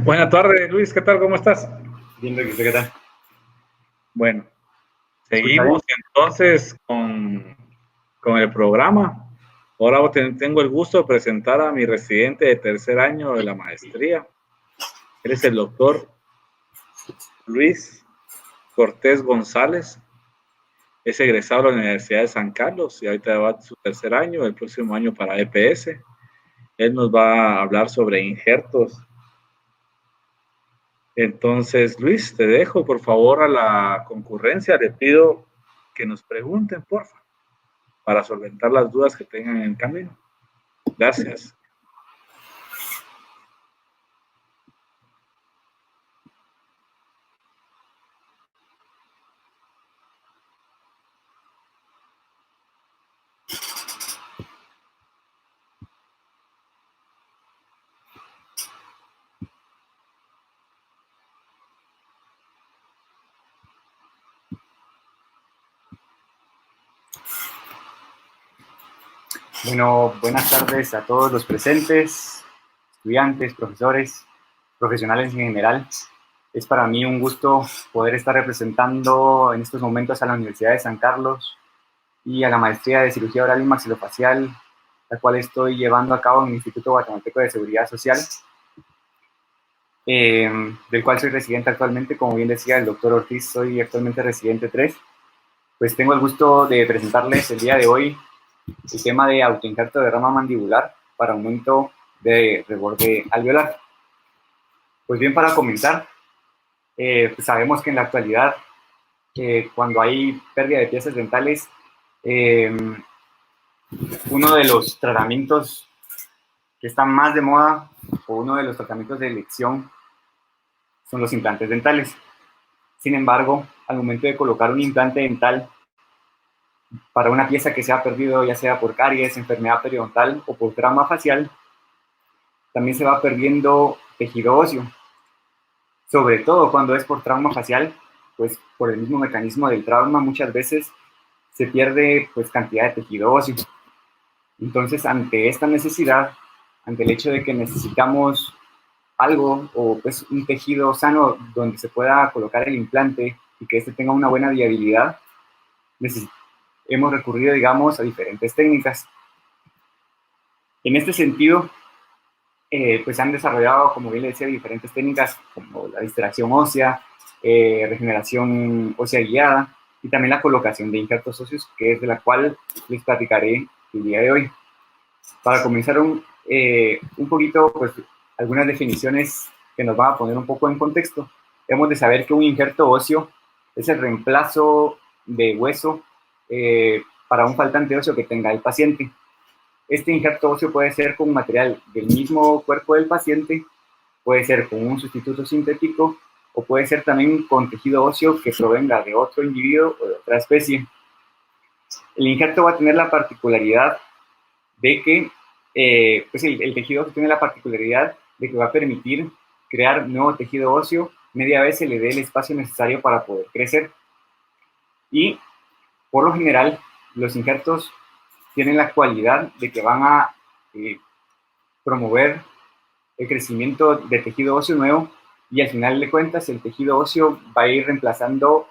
Buenas tardes, Luis. ¿Qué tal? ¿Cómo estás? Bien, ¿qué tal? Bueno, ¿Me escucha bien? seguimos entonces con el programa. Ahora tengo el gusto de presentar a mi residente de tercer año de la maestría. Él es el doctor Luis Cortés González. Es egresado de la Universidad de San Carlos y ahorita va a su tercer año, el próximo año para EPS. Él nos va a hablar sobre injertos. Entonces, Luis, te dejo, por favor, a la concurrencia. Le pido que nos pregunten, por favor, para solventar las dudas que tengan en el camino. Gracias. Bueno, buenas tardes a todos los presentes, estudiantes, profesores, profesionales en general. Es para mí un gusto poder estar representando en estos momentos a la Universidad de San Carlos y a la maestría de Cirugía Oral y Maxilofacial, la cual estoy llevando a cabo en el Instituto Guatemalteco de Seguridad Social, del cual soy residente actualmente. Como bien decía el doctor Ortiz, soy actualmente residente 3. Pues tengo el gusto de presentarles el día de hoy el tema de autoinjerto de rama mandibular para aumento de reborde alveolar. Pues bien, para comenzar, pues sabemos que en la actualidad, cuando hay pérdida de piezas dentales, uno de los tratamientos que están más de moda o uno de los tratamientos de elección son los implantes dentales. Sin embargo, al momento de colocar un implante dental para una pieza que se ha perdido, ya sea por caries, enfermedad periodontal o por trauma facial, también se va perdiendo tejido óseo. Sobre todo cuando es por trauma facial, pues por el mismo mecanismo del trauma muchas veces se pierde pues cantidad de tejido óseo. Entonces, ante esta necesidad, ante el hecho de que necesitamos algo o pues un tejido sano donde se pueda colocar el implante y que este tenga una buena viabilidad, hemos recurrido, digamos, a diferentes técnicas. En este sentido, pues han desarrollado, como bien le decía, diferentes técnicas como la distracción ósea, regeneración ósea guiada y también la colocación de injertos óseos, que es de la cual les platicaré el día de hoy. Para comenzar un poquito, pues algunas definiciones que nos van a poner un poco en contexto. Debemos de saber que un injerto óseo es el reemplazo de hueso para un faltante óseo que tenga el paciente. Este injerto óseo puede ser con material del mismo cuerpo del paciente, puede ser con un sustituto sintético o puede ser también con tejido óseo que provenga de otro individuo o de otra especie. El injerto va a tener la particularidad de que pues el tejido óseo tiene la particularidad de que va a permitir crear nuevo tejido óseo media vez se le dé el espacio necesario para poder crecer. Y por lo general, los injertos tienen la cualidad de que van a promover el crecimiento de tejido óseo nuevo y al final de cuentas el tejido óseo va a ir reemplazando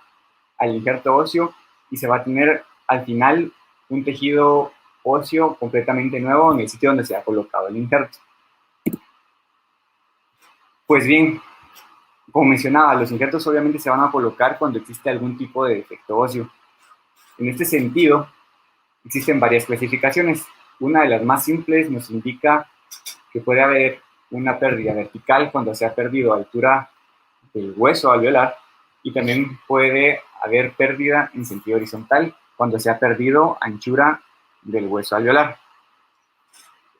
al injerto óseo y se va a tener al final un tejido óseo completamente nuevo en el sitio donde se ha colocado el injerto. Pues bien, como mencionaba, los injertos obviamente se van a colocar cuando existe algún tipo de defecto óseo. En este sentido, existen varias clasificaciones. Una de las más simples nos indica que puede haber una pérdida vertical cuando se ha perdido altura del hueso alveolar y también puede haber pérdida en sentido horizontal cuando se ha perdido anchura del hueso alveolar.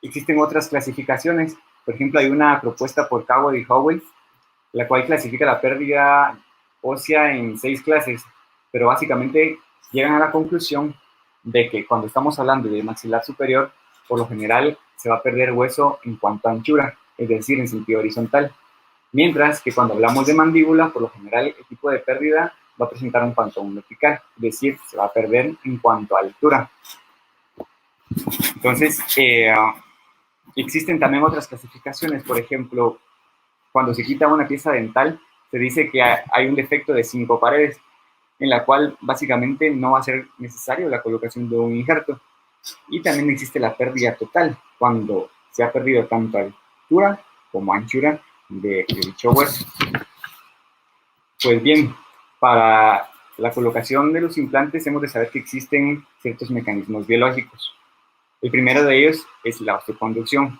Existen otras clasificaciones. Por ejemplo, hay una propuesta por Coward y Howell, la cual clasifica la pérdida ósea en 6 clases, pero básicamente llegan a la conclusión de que cuando estamos hablando de maxilar superior, por lo general se va a perder hueso en cuanto a anchura, es decir, en sentido horizontal. Mientras que cuando hablamos de mandíbula, por lo general el tipo de pérdida va a presentar un pantón vertical, es decir, se va a perder en cuanto a altura. Entonces, existen también otras clasificaciones, por ejemplo, cuando se quita una pieza dental, se dice que hay un defecto de 5 paredes, en la cual básicamente no va a ser necesario la colocación de un injerto. Y también existe la pérdida total, cuando se ha perdido tanto altura como anchura de dicho hueso. Pues bien, para la colocación de los implantes hemos de saber que existen ciertos mecanismos biológicos. El primero de ellos es la osteoconducción.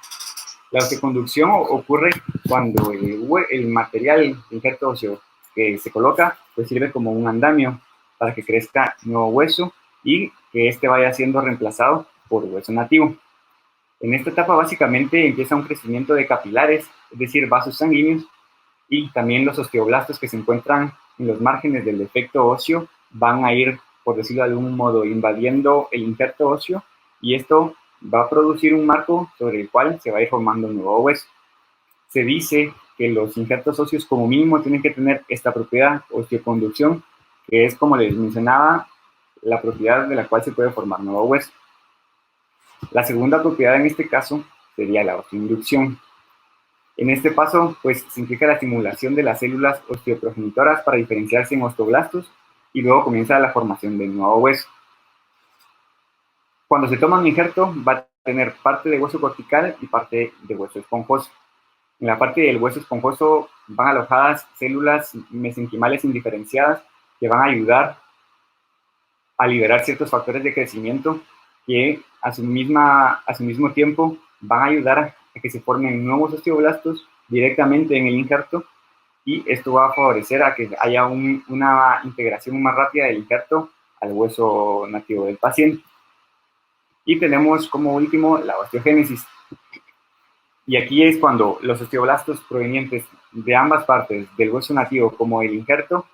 La osteoconducción ocurre cuando el material de injerto óseo que se coloca pues sirve como un andamio para que crezca nuevo hueso y que éste vaya siendo reemplazado por hueso nativo. En esta etapa básicamente empieza un crecimiento de capilares, es decir, vasos sanguíneos, y también los osteoblastos que se encuentran en los márgenes del defecto óseo van a ir, por decirlo de algún modo, invadiendo el injerto óseo, y esto va a producir un marco sobre el cual se va a ir formando un nuevo hueso. Se dice que los injertos óseos como mínimo tienen que tener esta propiedad, osteoconducción, que es, como les mencionaba, la propiedad de la cual se puede formar nuevo hueso. La segunda propiedad en este caso sería la osteoinducción. En este paso, pues, se implica la estimulación de las células osteoprogenitoras para diferenciarse en osteoblastos y luego comienza la formación del nuevo hueso. Cuando se toma un injerto, va a tener parte de hueso cortical y parte de hueso esponjoso. En la parte del hueso esponjoso van alojadas células mesenquimales indiferenciadas que van a ayudar a liberar ciertos factores de crecimiento que a su mismo tiempo van a ayudar a que se formen nuevos osteoblastos directamente en el injerto, y esto va a favorecer a que haya una integración más rápida del injerto al hueso nativo del paciente. Y tenemos como último la osteogénesis. Y aquí es cuando los osteoblastos provenientes de ambas partes, del hueso nativo como el injerto,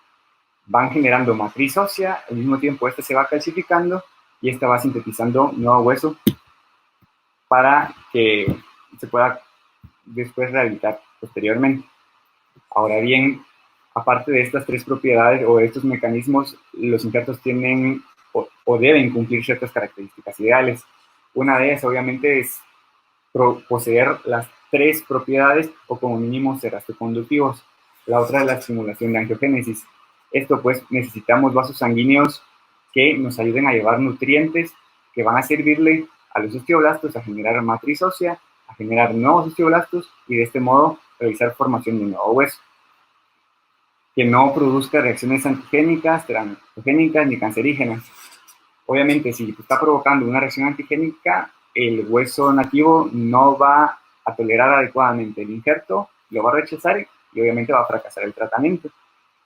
van generando matriz ósea. Al mismo tiempo esta se va calcificando y esta va sintetizando nuevo hueso para que se pueda después rehabilitar posteriormente. Ahora bien, aparte de estas tres propiedades o de estos mecanismos, los injertos tienen o deben cumplir ciertas características ideales. Una de ellas obviamente es poseer las tres propiedades o como mínimo ser osteoconductivos. La otra es la estimulación de angiogénesis. Esto pues necesitamos vasos sanguíneos que nos ayuden a llevar nutrientes que van a servirle a los osteoblastos a generar matriz ósea, a generar nuevos osteoblastos y de este modo realizar formación de un nuevo hueso. Que no produzca reacciones antigénicas, teratogénicas ni cancerígenas. Obviamente, si está provocando una reacción antigénica, el hueso nativo no va a tolerar adecuadamente el injerto, lo va a rechazar y obviamente va a fracasar el tratamiento.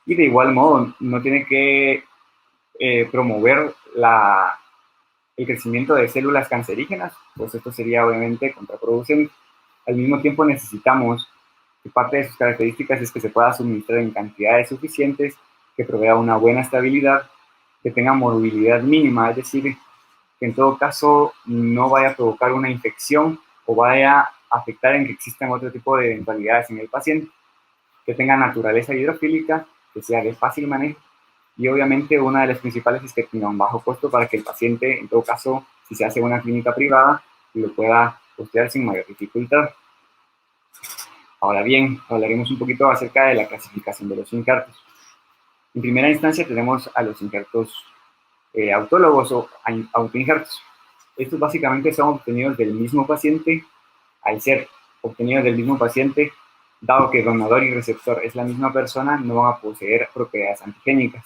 Y de igual modo, no tiene que promover el crecimiento de células cancerígenas, pues esto sería obviamente contraproducente. Al mismo tiempo necesitamos que parte de sus características es que se pueda suministrar en cantidades suficientes, que provea una buena estabilidad, que tenga morbilidad mínima, es decir, que en todo caso no vaya a provocar una infección o vaya a afectar en que existan otro tipo de eventualidades en el paciente, que tenga naturaleza hidrofílica, que sea de fácil manejo, y obviamente una de las principales es que tenga un bajo costo para que el paciente, en todo caso, si se hace una clínica privada, lo pueda costear sin mayor dificultad. Ahora bien, hablaremos un poquito acerca de la clasificación de los injertos. En primera instancia tenemos a los injertos autólogos o autoinjertos. Estos básicamente son obtenidos del mismo paciente. Al ser obtenidos del mismo paciente, dado que donador y receptor es la misma persona, no van a poseer propiedades antigénicas.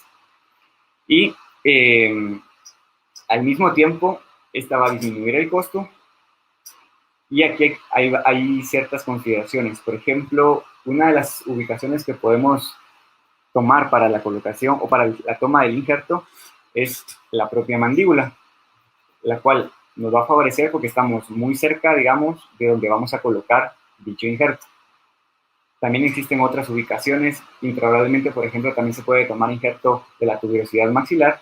Y al mismo tiempo, esta va a disminuir el costo. Y aquí hay ciertas consideraciones. Por ejemplo, una de las ubicaciones que podemos tomar para la colocación o para la toma del injerto es la propia mandíbula, la cual nos va a favorecer porque estamos muy cerca, digamos, de donde vamos a colocar dicho injerto. También existen otras ubicaciones. Intraoralmente, por ejemplo, también se puede tomar injerto de la tuberosidad maxilar,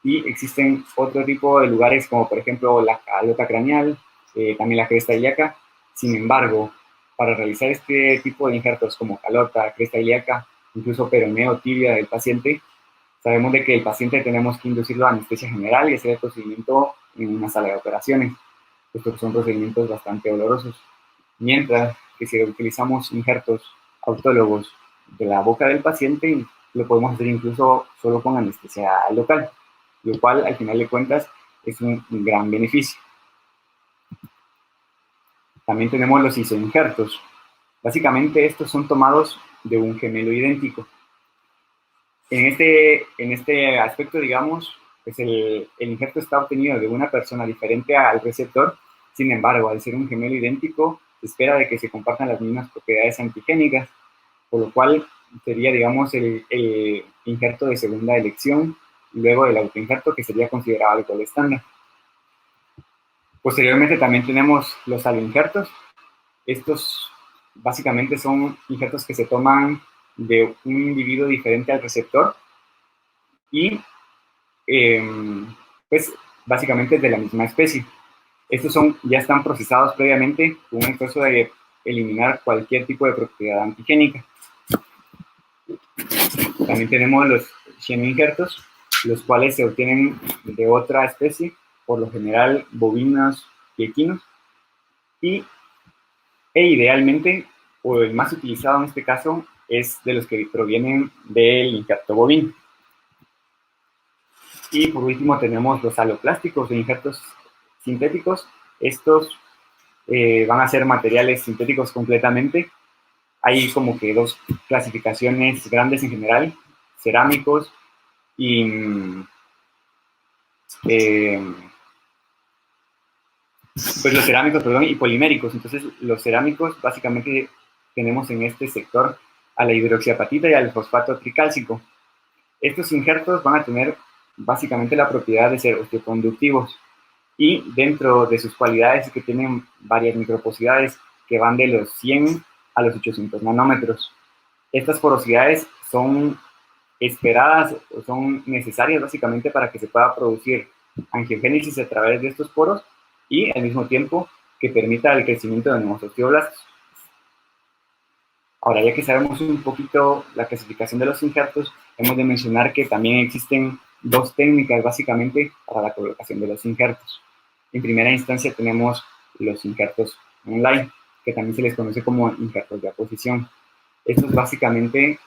y existen otro tipo de lugares como por ejemplo la calota craneal, también la cresta ilíaca. Sin embargo, para realizar este tipo de injertos como calota, cresta ilíaca, incluso peroneo, tibia del paciente, sabemos de que el paciente tenemos que inducirlo a anestesia general y hacer el procedimiento en una sala de operaciones. Estos son procedimientos bastante dolorosos. Mientras que si utilizamos injertos autólogos de la boca del paciente y lo podemos hacer incluso solo con anestesia local, lo cual al final de cuentas es un gran beneficio. También tenemos los isoinjertos. Básicamente estos son tomados de un gemelo idéntico. En este aspecto, digamos, pues el injerto está obtenido de una persona diferente al receptor. Sin embargo, al ser un gemelo idéntico, se espera de que se compartan las mismas propiedades antigénicas, por lo cual sería, digamos, el injerto de segunda elección, y luego el autoinjerto, que sería considerado el gol estándar. Posteriormente también tenemos los aloinjertos. Estos básicamente son injertos que se toman de un individuo diferente al receptor y pues básicamente de la misma especie. Estos ya están procesados previamente con un esfuerzo de eliminar cualquier tipo de propiedad antigénica. También tenemos los xenoinjertos, los cuales se obtienen de otra especie, por lo general bovinos y equinos, e idealmente, o el más utilizado en este caso, es de los que provienen del injerto bovino. Y por último tenemos los aloplásticos de injertos sintéticos. Estos van a ser materiales sintéticos completamente. Hay como que dos clasificaciones grandes en general, cerámicos y pues los cerámicos, perdón, y poliméricos. Entonces, los cerámicos, básicamente, tenemos en este sector a la hidroxiapatita y al fosfato tricálcico. Estos injertos van a tener básicamente la propiedad de ser osteoconductivos y dentro de sus cualidades es que tienen varias microporosidades que van de los 100 a los 800 nanómetros. Estas porosidades son esperadas o son necesarias básicamente para que se pueda producir angiogénesis a través de estos poros y al mismo tiempo que permita el crecimiento de nuevos osteoblastos. Ahora, ya que sabemos un poquito la clasificación de los injertos, hemos de mencionar que también existen dos técnicas básicamente para la colocación de los injertos. En primera instancia tenemos los injertos online, que también se les conoce como injertos de aposición. Estos básicamente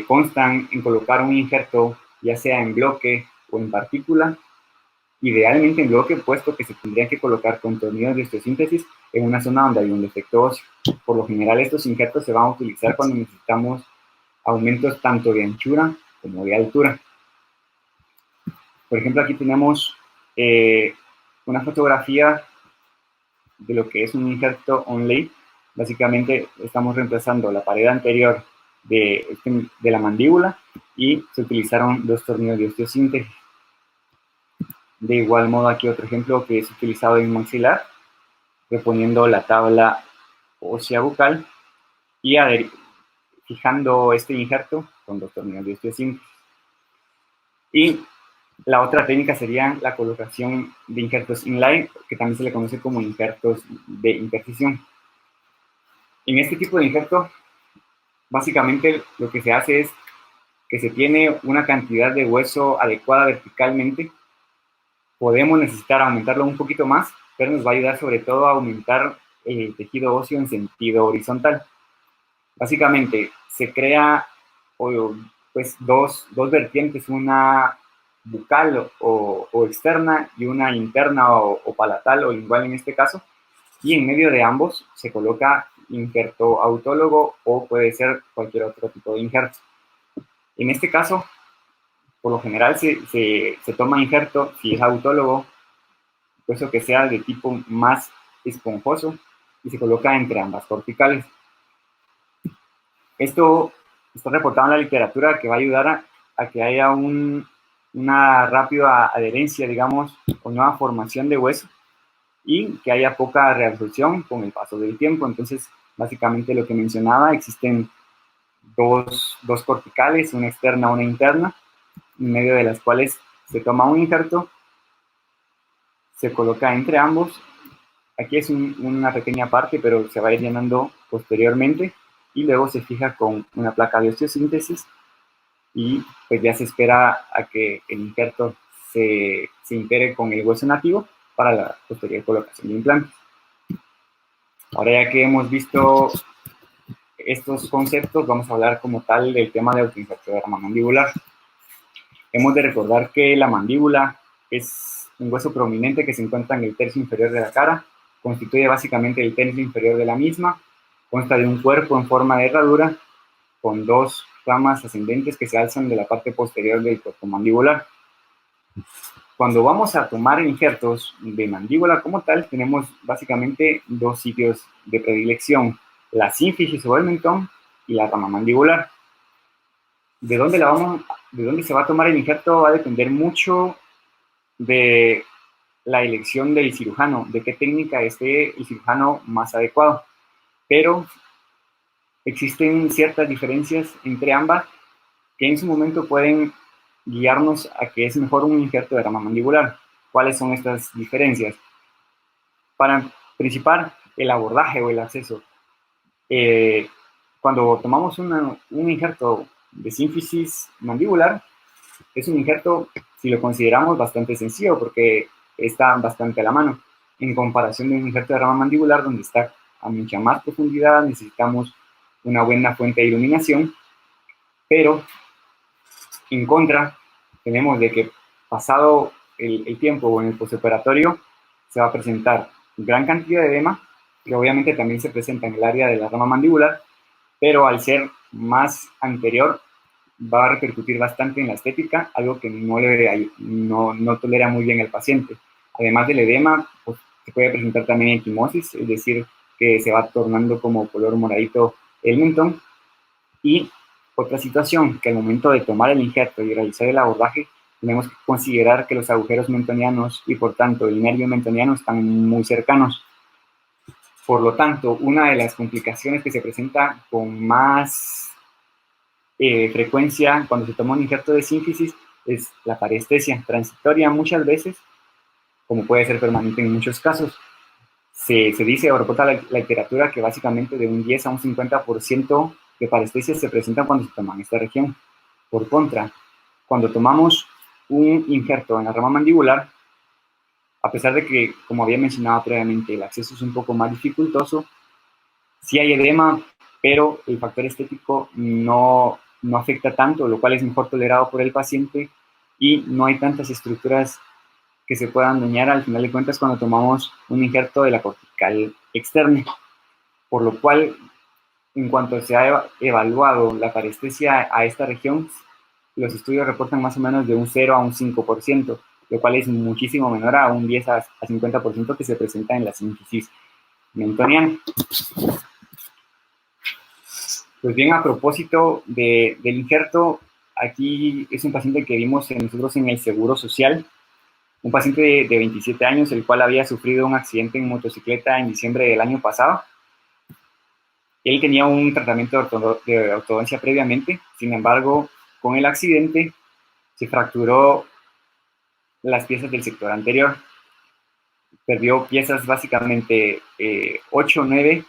constan en colocar un injerto ya sea en bloque o en partícula, idealmente en bloque, puesto que se tendrían que colocar con tornillos de osteosíntesis en una zona donde hay un defecto óseo. Por lo general, estos injertos se van a utilizar cuando necesitamos aumentos tanto de anchura como de altura. Por ejemplo, aquí tenemos una fotografía de lo que es un injerto onlay. Básicamente estamos reemplazando la pared anterior de la mandíbula y se utilizaron dos tornillos de osteosíntesis. De igual modo, aquí otro ejemplo que es utilizado en maxilar, reponiendo la tabla ósea bucal y fijando este injerto con dos tornillos de osteosíntesis. Y la otra técnica sería la colocación de injertos inline, que también se le conoce como injertos de intercisión. En este tipo de injerto, básicamente lo que se hace es que se tiene una cantidad de hueso adecuada verticalmente. Podemos necesitar aumentarlo un poquito más, pero nos va a ayudar sobre todo a aumentar el tejido óseo en sentido horizontal. Básicamente se crea pues dos vertientes, una bucal o externa y una interna o palatal o lingual en este caso, y en medio de ambos se coloca injerto autólogo o puede ser cualquier otro tipo de injerto. En este caso, por lo general se toma injerto, si es autólogo, puesto que sea de tipo más esponjoso, y se coloca entre ambas corticales. Esto está reportado en la literatura que va a ayudar a que haya una rápida adherencia, digamos, o nueva formación de hueso y que haya poca reabsorción con el paso del tiempo. Entonces, básicamente lo que mencionaba, existen dos corticales, una externa y una interna, en medio de las cuales se toma un injerto, se coloca entre ambos. Aquí es una pequeña parte, pero se va a ir llenando posteriormente y luego se fija con una placa de osteosíntesis y pues ya se espera a que el injerto se integre con el hueso nativo para la posterior colocación de implantes. Ahora, ya que hemos visto estos conceptos, vamos a hablar como tal del tema de autoinjerto de rama mandibular. Hemos de recordar que la mandíbula es un hueso prominente que se encuentra en el tercio inferior de la cara, constituye básicamente el tercio inferior de la misma, consta de un cuerpo en forma de herradura con dos ramas ascendentes que se alzan de la parte posterior del cuerpo mandibular. Cuando vamos a tomar injertos de mandíbula como tal, tenemos básicamente dos sitios de predilección, la sínfisis o el mentón y la rama mandibular. ¿De dónde se va a tomar el injerto? Va a depender mucho de la elección del cirujano, de qué técnica esté el cirujano más adecuado. Pero existen ciertas diferencias entre ambas que en su momento pueden guiarnos a que es mejor un injerto de rama mandibular. ¿Cuáles son estas diferencias? Para principar, el abordaje o el acceso. Cuando tomamos un injerto de sínfisis mandibular, es un injerto, si lo consideramos, bastante sencillo porque está bastante a la mano, en comparación de un injerto de rama mandibular donde está a mucha más profundidad, necesitamos una buena fuente de iluminación, pero en contra tenemos de que pasado el tiempo o en el postoperatorio se va a presentar gran cantidad de edema, que obviamente también se presenta en el área de la rama mandibular, pero al ser más anterior va a repercutir bastante en la estética, algo que no tolera muy bien el paciente. Además del edema, pues, se puede presentar también equimosis, es decir, que se va tornando como color moradito el mentón. Y otra situación, que al momento de tomar el injerto y realizar el abordaje, tenemos que considerar que los agujeros mentonianos y por tanto el nervio mentoniano están muy cercanos. Por lo tanto, una de las complicaciones que se presenta con más frecuencia cuando se toma un injerto de sínfisis es la parestesia transitoria muchas veces, como puede ser permanente en muchos casos. Se dice o reporta la literatura que básicamente de un 10 a un 50% de parestesia se presenta cuando se toma en esta región. Por contra, cuando tomamos un injerto en la rama mandibular, a pesar de que, como había mencionado previamente, el acceso es un poco más dificultoso, sí hay edema, pero el factor estético no afecta tanto, lo cual es mejor tolerado por el paciente y no hay tantas estructuras que se puedan dañar al final de cuentas cuando tomamos un injerto de la cortical externa. Por lo cual, en cuanto se ha evaluado la parestesia a esta región, los estudios reportan más o menos de un 0 a un 5%, lo cual es muchísimo menor a un 10 a 50% que se presenta en la sínfisis mentoniana. Pues bien, a propósito del injerto, aquí es un paciente que vimos nosotros en el Seguro Social, un paciente de 27 años, el cual había sufrido un accidente en motocicleta en diciembre del año pasado. Él tenía un tratamiento de ortodoncia previamente, sin embargo, con el accidente se fracturó las piezas del sector anterior. Perdió piezas básicamente 8 o 9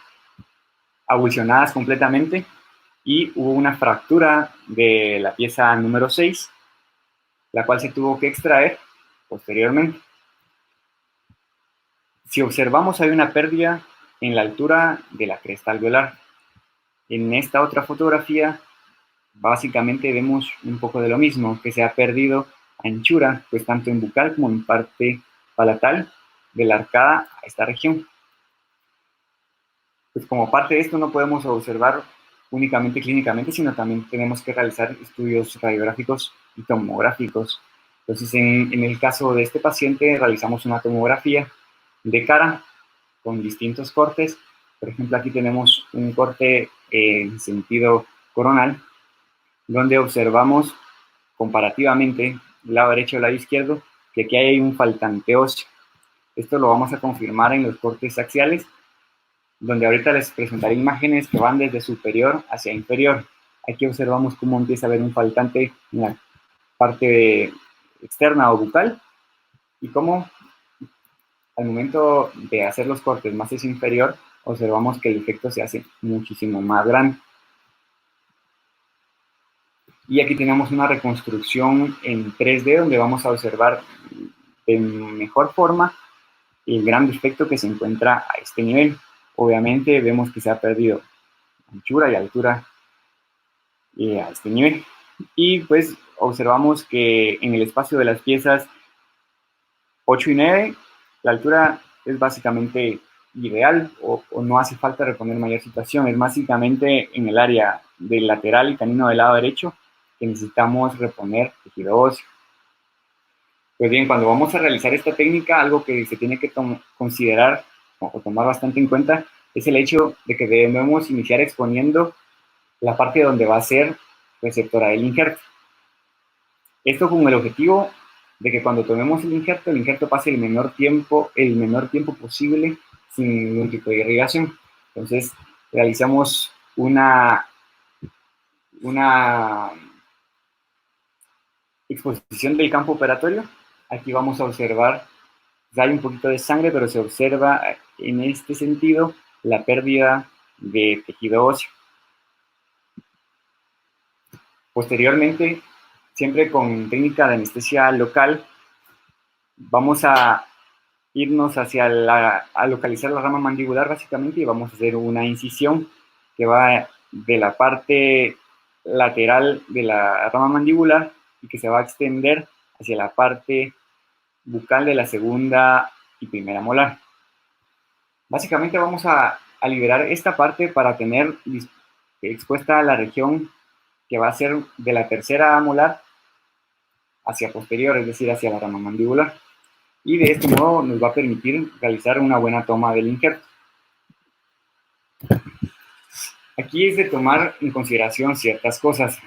abulsionadas completamente y hubo una fractura de la pieza número 6, la cual se tuvo que extraer posteriormente. Si observamos, hay una pérdida en la altura de la cresta alveolar. En esta otra fotografía, básicamente vemos un poco de lo mismo, que se ha perdido anchura, pues tanto en bucal como en parte palatal de la arcada a esta región. Pues como parte de esto no podemos observar únicamente clínicamente, sino también tenemos que realizar estudios radiográficos y tomográficos. Entonces, en el caso de este paciente, realizamos una tomografía de cara con distintos cortes. Por ejemplo, aquí tenemos un corte en sentido coronal, donde observamos comparativamente el lado derecho y el lado izquierdo que aquí hay un faltante óseo. Esto lo vamos a confirmar en los cortes axiales, donde ahorita les presentaré imágenes que van desde superior hacia inferior. Aquí observamos cómo empieza a haber un faltante en la parte externa o bucal y cómo al momento de hacer los cortes más hacia inferior observamos que el efecto se hace muchísimo más grande. Y aquí tenemos una reconstrucción en 3D donde vamos a observar de mejor forma el gran defecto que se encuentra a este nivel. Obviamente vemos que se ha perdido anchura y altura a este nivel. Y pues observamos que en el espacio de las piezas 8 y 9, la altura es básicamente ideal o no hace falta reponer mayor situación. Es básicamente en el área del lateral y canino del lado derecho que necesitamos reponer tejido óseo. Pues bien, cuando vamos a realizar esta técnica, algo que se tiene que considerar o tomar bastante en cuenta es el hecho de que debemos iniciar exponiendo la parte donde va a ser receptora del injerto. Esto con el objetivo de que cuando tomemos el injerto pase el menor tiempo posible sin ningún tipo de irrigación. Entonces, realizamos una exposición del campo operatorio. Aquí vamos a observar, hay un poquito de sangre, pero se observa en este sentido la pérdida de tejido óseo. Posteriormente, siempre con técnica de anestesia local, vamos a irnos a localizar la rama mandibular básicamente y vamos a hacer una incisión que va de la parte lateral de la rama mandibular y que se va a extender hacia la parte bucal de la segunda y primera molar. Básicamente vamos a liberar esta parte para tener expuesta la región que va a ser de la tercera molar hacia posterior, es decir, hacia la rama mandibular. Y de este modo nos va a permitir realizar una buena toma del injerto. Aquí es de tomar en consideración ciertas cosas.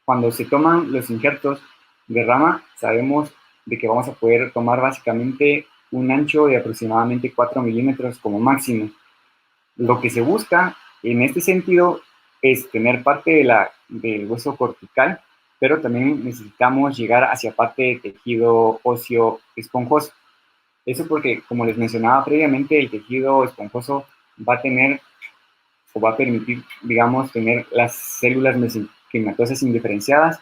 Cuando se toman los injertos de rama, sabemos de que vamos a poder tomar básicamente un ancho de aproximadamente 4 milímetros como máximo. Lo que se busca en este sentido es tener parte del hueso cortical, pero también necesitamos llegar hacia parte de tejido óseo esponjoso. Eso porque, como les mencionaba previamente, el tejido esponjoso va a tener o va a permitir, digamos, tener las células mesenquimatosas indiferenciadas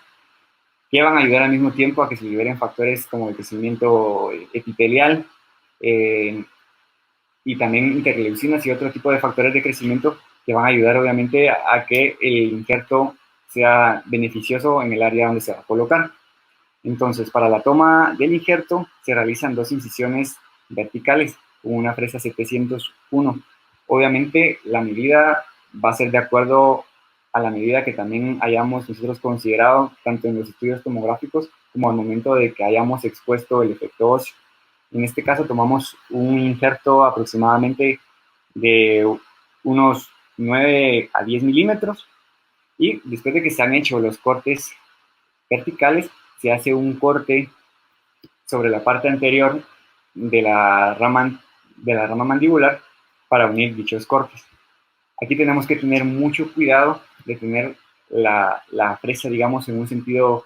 que van a ayudar al mismo tiempo a que se liberen factores como el crecimiento epitelial y también interleucinas y otro tipo de factores de crecimiento que van a ayudar obviamente a que el injerto sea beneficioso en el área donde se va a colocar. Entonces, para la toma del injerto se realizan 2 incisiones verticales con una fresa 701. Obviamente, la medida va a ser de acuerdo a la medida que también hayamos nosotros considerado, tanto en los estudios tomográficos como al momento de que hayamos expuesto el efecto óseo. En este caso, tomamos un injerto aproximadamente de unos 9 a 10 milímetros y después de que se han hecho los cortes verticales, se hace un corte sobre la parte anterior de la rama mandibular para unir dichos cortes. Aquí tenemos que tener mucho cuidado de tener la fresa, digamos, en un sentido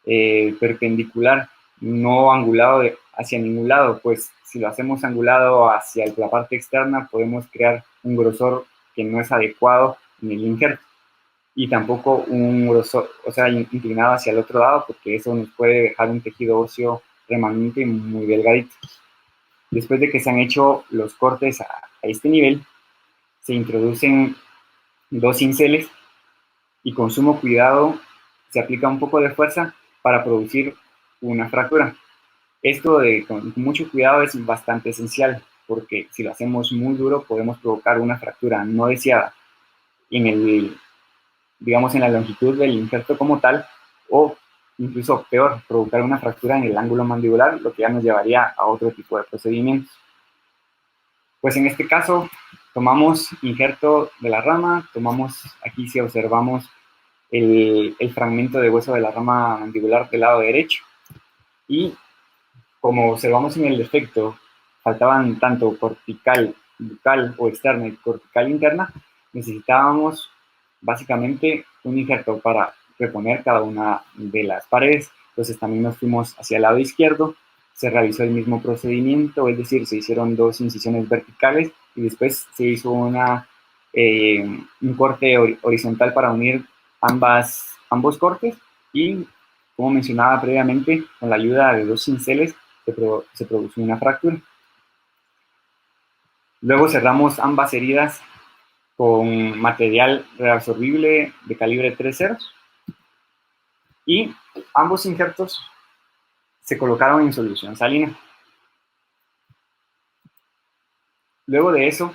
perpendicular, no angulado hacia ningún lado, pues si lo hacemos angulado hacia la parte externa podemos crear un grosor que no es adecuado en el injerto y tampoco un grosor, o sea, inclinado hacia el otro lado, porque eso nos puede dejar un tejido óseo remanente muy delgadito. Después de que se han hecho los cortes a este nivel, se introducen 2 cinceles y con sumo cuidado se aplica un poco de fuerza para producir una fractura. Esto con mucho cuidado es bastante esencial, porque si lo hacemos muy duro podemos provocar una fractura no deseada digamos, en la longitud del injerto como tal, o incluso peor, provocar una fractura en el ángulo mandibular, lo que ya nos llevaría a otro tipo de procedimientos. Pues en este caso, tomamos injerto de la rama, aquí si observamos el fragmento de hueso de la rama mandibular del lado derecho, y como observamos en el defecto, faltaban tanto cortical, bucal o externa y cortical interna, necesitábamos básicamente un injerto para reponer cada una de las paredes. Entonces también nos fuimos hacia el lado izquierdo, se realizó el mismo procedimiento, es decir, se hicieron 2 incisiones verticales y después se hizo un corte horizontal para unir ambos cortes y, como mencionaba previamente, con la ayuda de 2 cinceles se produjo una fractura. Luego cerramos ambas heridas con material reabsorbible de calibre 3.0 y ambos injertos se colocaron en solución salina. Luego de eso,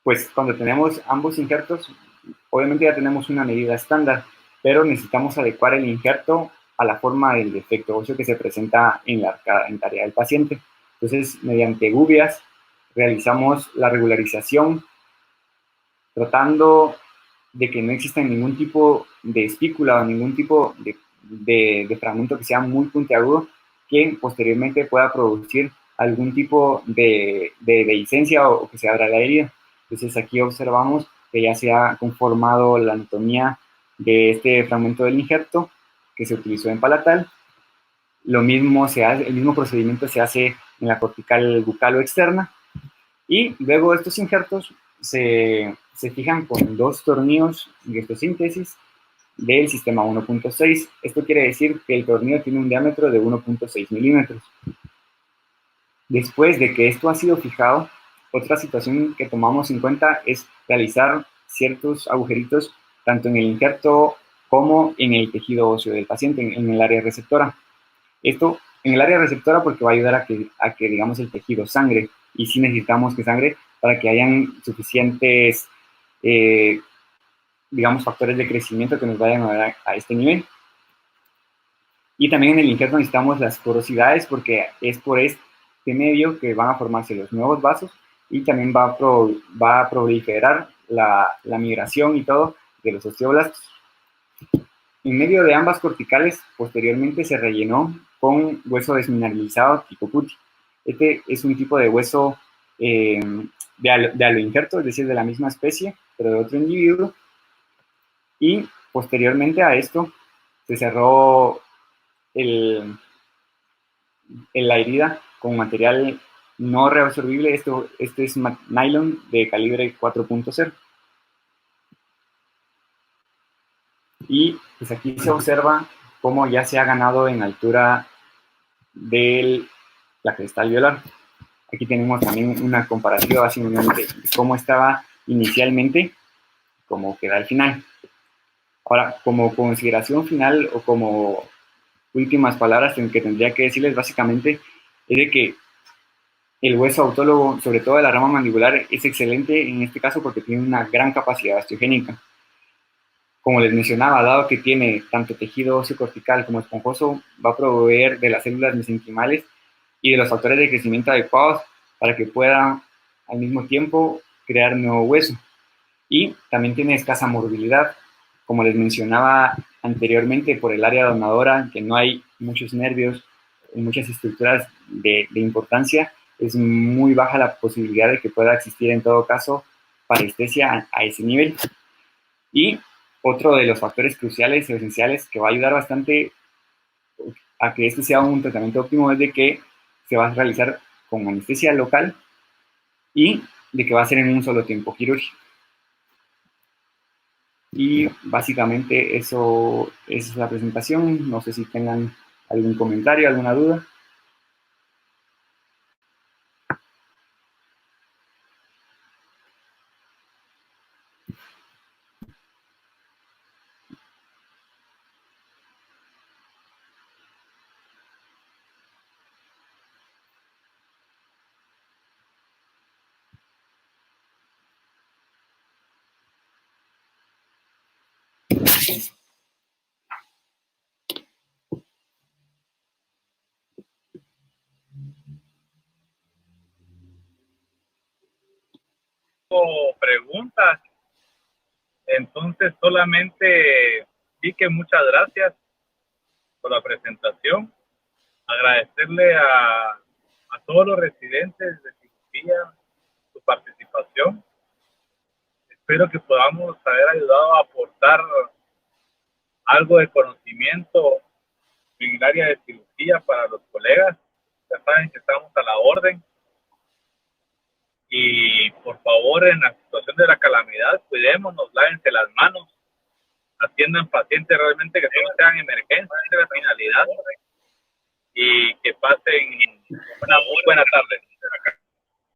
pues cuando tenemos ambos injertos, obviamente ya tenemos una medida estándar, pero necesitamos adecuar el injerto a la forma del defecto óseo que se presenta en la tarea del paciente. Entonces, mediante gubias, realizamos la regularización, tratando de que no exista ningún tipo de espícula o ningún tipo de fragmento que sea muy puntiagudo, que posteriormente pueda producir algún tipo de dehiscencia o que se abra la herida. Entonces aquí observamos que ya se ha conformado la anatomía de este fragmento del injerto que se utilizó en palatal. Lo mismo se hace, el mismo procedimiento se hace en la cortical bucal o externa. Y luego estos injertos se fijan con 2 tornillos de ectosíntesis del sistema 1.6. Esto quiere decir que el tornillo tiene un diámetro de 1.6 milímetros. Después de que esto ha sido fijado, otra situación que tomamos en cuenta es realizar ciertos agujeritos tanto en el injerto como en el tejido óseo del paciente, en el área receptora. Esto en el área receptora porque va a ayudar a que digamos, el tejido sangre, y sí necesitamos que sangre para que hayan suficientes, digamos, factores de crecimiento que nos vayan a dar a este nivel. Y también en el injerto necesitamos las porosidades porque es por este medio que van a formarse los nuevos vasos y también va a proliferar la migración y todo de los osteoblastos. En medio de ambas corticales, posteriormente se rellenó con hueso desmineralizado tipo putti. Este es un tipo de hueso de aloinjerto, es decir, de la misma especie, pero de otro individuo. Y posteriormente a esto se cerró la herida con material no reabsorbible. Este es nylon de calibre 4.0. Y pues aquí se observa cómo ya se ha ganado en altura de la cresta alveolar. Aquí tenemos también una comparativa básicamente de cómo estaba inicialmente, cómo queda al final. Ahora, como consideración final o como últimas palabras que tendría que decirles básicamente es de que el hueso autólogo, sobre todo de la rama mandibular, es excelente en este caso porque tiene una gran capacidad osteogénica. Como les mencionaba, dado que tiene tanto tejido óseo cortical como esponjoso, va a proveer de las células mesenquimales y de los factores de crecimiento adecuados para que pueda al mismo tiempo crear nuevo hueso. Y también tiene escasa morbilidad. Como les mencionaba anteriormente, por el área donadora, que no hay muchos nervios y muchas estructuras de importancia, es muy baja la posibilidad de que pueda existir en todo caso parestesia a ese nivel. Y otro de los factores cruciales y esenciales que va a ayudar bastante a que este sea un tratamiento óptimo es de que se va a realizar con anestesia local y de que va a ser en un solo tiempo quirúrgico. Y básicamente eso es la presentación. No sé si tengan algún comentario, alguna duda. Preguntas. Entonces solamente di que muchas gracias por la presentación. Agradecerle a todos los residentes de cirugía su participación. Espero que podamos haber ayudado a aportar algo de conocimiento en el área de cirugía para los colegas. Ya saben que estamos a la orden. Y por favor, en la situación de la calamidad, cuidémonos, lávense las manos, atiendan pacientes realmente que solo sean emergencias, esa es la finalidad, y que pasen una muy buena tarde.